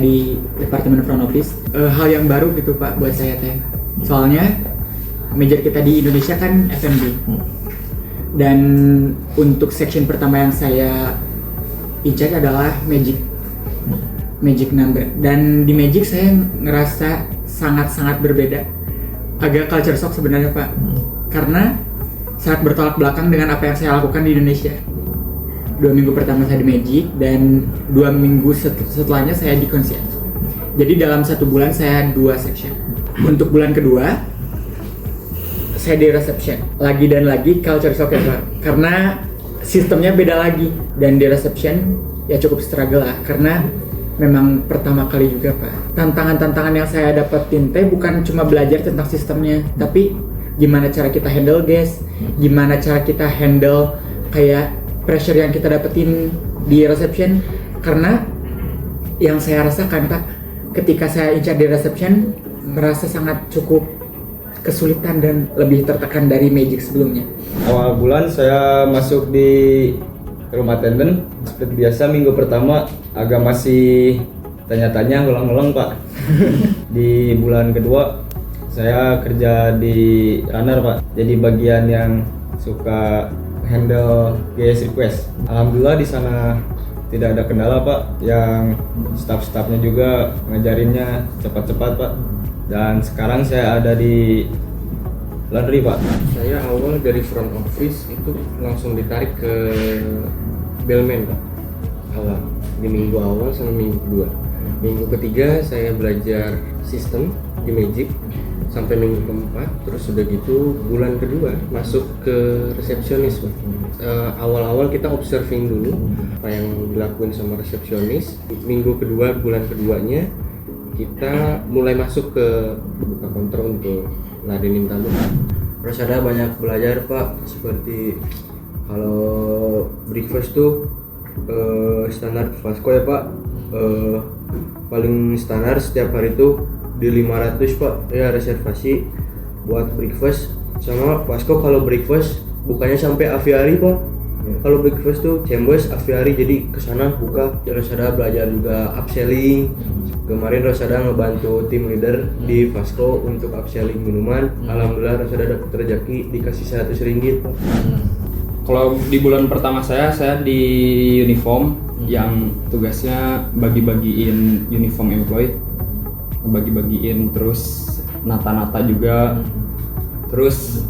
saya di Departemen Front Office. Hal yang baru gitu Pak buat saya teh. Soalnya major kita di Indonesia kan F&B. Dan untuk section pertama yang saya in-charge adalah Magic number. Dan di Magic saya ngerasa sangat-sangat berbeda. Agak culture shock sebenarnya Pak. Karena sangat bertolak belakang dengan apa yang saya lakukan di Indonesia. 2 minggu pertama saya di Magic dan 2 minggu setelahnya saya di concierge. Jadi dalam 1 bulan saya 2 section. Untuk bulan kedua saya di reception. Lagi dan lagi culture shock ya Pak. Karena sistemnya beda lagi. Dan di reception ya cukup struggle lah. Karena memang pertama kali juga Pak. Tantangan-tantangan yang saya dapetin bukan cuma belajar tentang sistemnya, tapi gimana cara kita handle guest, gimana cara kita handle kayak pressure yang kita dapetin di reception. Karena yang saya rasakan Pak, ketika saya in charge di reception merasa sangat cukup kesulitan dan lebih tertekan dari Magic sebelumnya. Awal bulan saya masuk di room attendant. Seperti biasa minggu pertama agak masih tanya-tanya, ngulang-ngulang Pak. Di bulan kedua saya kerja di runner Pak. Jadi bagian yang suka handle guest request. Alhamdulillah di sana tidak ada kendala Pak. Yang staff-staffnya juga ngajarinnya cepat-cepat Pak. Dan sekarang saya ada di laundry Pak. Saya awal dari front office itu langsung ditarik ke bellman Pak. Awal di minggu awal sama minggu kedua. Minggu ketiga saya belajar sistem di Magic sampai minggu keempat. Terus udah gitu bulan kedua masuk ke resepsionis Pak. Awal-awal kita observing dulu apa yang dilakuin sama resepsionis. Minggu kedua bulan keduanya kita mulai masuk ke buka kontrol untuk ladenin tamu. Terus ada banyak belajar Pak, seperti kalau breakfast tuh standar Vasco ya Pak, paling standar setiap hari tuh di 500 Pak ya reservasi buat breakfast. Sama Vasco kalau breakfast bukannya sampai aviary Pak. Kalau breakfast tuh Chambers aviary, jadi kesana buka. Terus ada belajar juga upselling. Kemarin Rosada ngebantu tim leader di Vasco untuk upselling minuman. Alhamdulillah Rosada dapat rezeki dikasih 100 ringgit. Kalau di bulan pertama saya di uniform yang tugasnya bagi-bagiin uniform employee, bagi-bagiin terus nata-nata juga, terus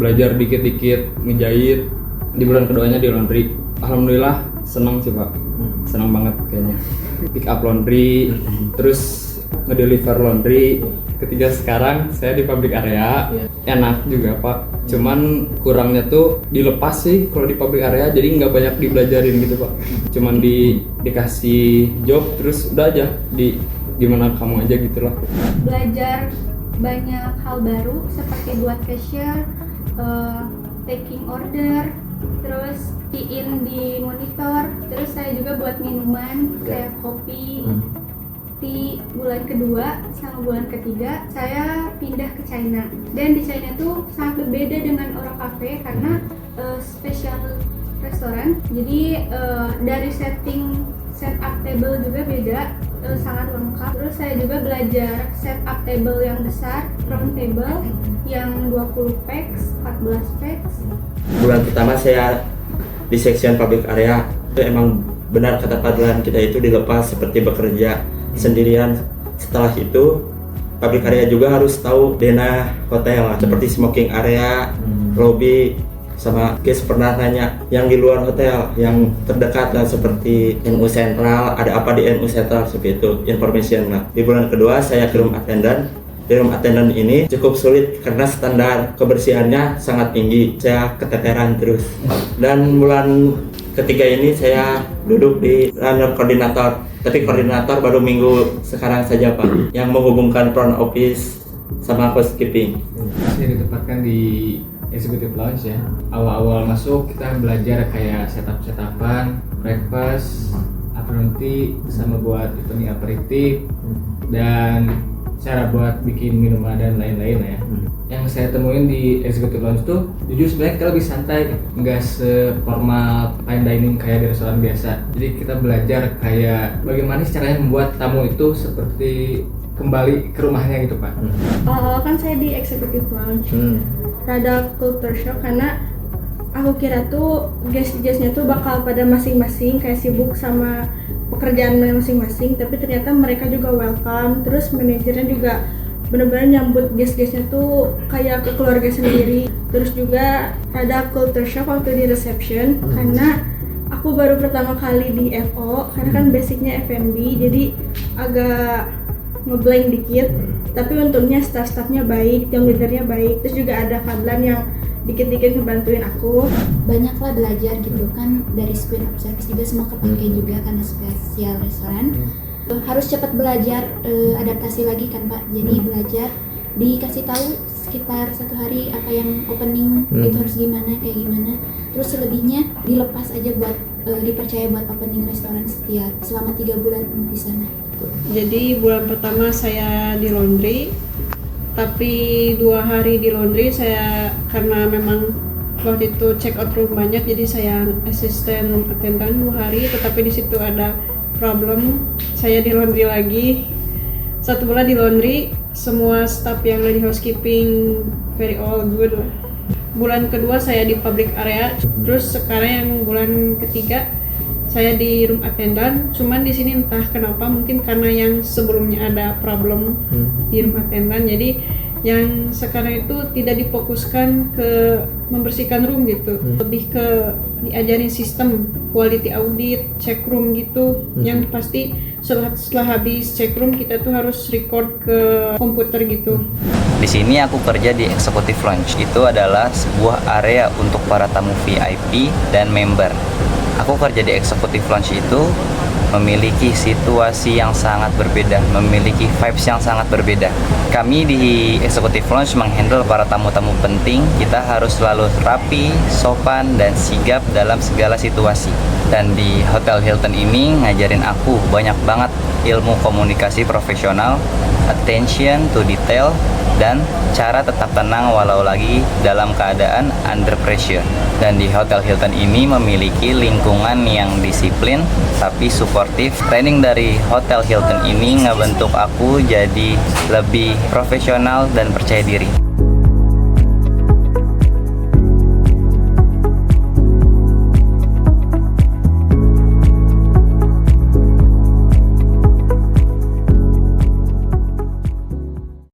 belajar dikit-dikit ngejahit. Di bulan keduanya di laundry, alhamdulillah senang sih Pak, senang banget kayaknya. Pick up laundry, terus ngedeliver laundry. Ketiga sekarang saya di public area, enak juga Pak. Cuman kurangnya tuh dilepas sih kalau di public area, jadi nggak banyak dibelajarin gitu Pak. Cuman dikasih job terus udah aja gimana kamu aja gitu loh. Belajar banyak hal baru seperti buat cashier, taking order, terus key-in di monitor. Terus saya juga buat minuman kayak kopi, tea. Bulan kedua sama bulan ketiga saya pindah ke China, dan di China tuh sangat berbeda dengan Oro Cafe karena special restoran. Jadi dari setup table juga beda, sangat lengkap. Terus saya juga belajar setup table yang besar, round table yang 20 packs, 14 packs. Bulan pertama saya di section public area, itu emang benar kata Pak Dlan, kita itu dilepas seperti bekerja sendirian. Setelah itu public area juga harus tahu denah hotel lah, seperti smoking area, lobby, sama guys pernah nanya yang di luar hotel yang terdekat lah, seperti NU Sentral, ada apa di NU Sentral, seperti itu information lah. Di bulan kedua saya ke room attendant. Di room attendant ini cukup sulit karena standar kebersihannya sangat tinggi, saya keteteran terus. Dan bulan ketiga ini saya duduk di runner koordinator, tapi koordinator baru minggu sekarang saja Pak, yang menghubungkan front office sama housekeeping. Saya ditempatkan di executive lounge ya. Awal-awal masuk kita belajar kayak setup-setupan, breakfast, afternoon tea, sama buat evening aperitif, dan cara buat bikin minuman dan lain-lain ya. yang saya temuin di executive lounge tuh jujur sebenarnya kita lebih santai, nggak seformal fine dining kayak di restoran biasa. Jadi kita belajar kayak bagaimana sih caranya membuat tamu itu seperti kembali ke rumahnya gitu Pak. Awal-awal kan saya di executive lounge, rada culture shock karena aku kira tuh guest-guestnya tuh bakal pada masing-masing kayak sibuk sama pekerjaan masing-masing, tapi ternyata mereka juga welcome. Terus manajernya juga benar-benar nyambut guest-guestnya tuh kayak ke keluarga sendiri. Terus juga ada culture shock waktu di reception karena aku baru pertama kali di FO karena kan basicnya F&B, jadi agak ngeblank dikit. Tapi untungnya staff-staffnya baik, team leadernya baik. Terus juga ada Fadlan yang dikit-dikit ngebantuin aku. Banyaklah belajar gitu kan, dari Queen of Service juga semua kepake juga karena spesial restoran. Harus cepat belajar adaptasi lagi kan Pak. Jadi belajar dikasih tahu sekitar 1 hari apa yang opening itu harus gimana kayak gimana. Terus selebihnya dilepas aja buat dipercaya buat opening restoran setiap selama 3 bulan di sana. Jadi bulan pertama saya di laundry, tapi 2 hari di laundry saya karena memang waktu itu check out room banyak, jadi saya asisten room attendant 2 hari. Tetapi di situ ada problem, saya di laundry lagi. 1 bulan di laundry, semua staff yang ada di housekeeping very all good lah. Bulan kedua saya di public area, terus sekarang yang bulan ketiga saya di room attendant. Cuman di sini entah kenapa, mungkin karena yang sebelumnya ada problem di room attendant, jadi yang sekarang itu tidak difokuskan ke membersihkan room gitu, lebih ke diajarin sistem quality audit, check room gitu. Yang pasti setelah habis check room kita tuh harus record ke komputer gitu. Di sini aku kerja di executive lounge. Itu adalah sebuah area untuk para tamu VIP dan member. Aku kerja di executive lounge itu memiliki situasi yang sangat berbeda, memiliki vibes yang sangat berbeda. Kami di executive lounge menghandle para tamu-tamu penting. Kita harus selalu rapi, sopan, dan sigap dalam segala situasi. Dan di Hotel Hilton ini ngajarin aku banyak banget ilmu komunikasi profesional, attention to detail, dan cara tetap tenang walau lagi dalam keadaan under pressure. Dan di Hotel Hilton ini memiliki lingkungan yang disiplin tapi suportif. Training dari Hotel Hilton ini ngebentuk aku jadi lebih profesional dan percaya diri.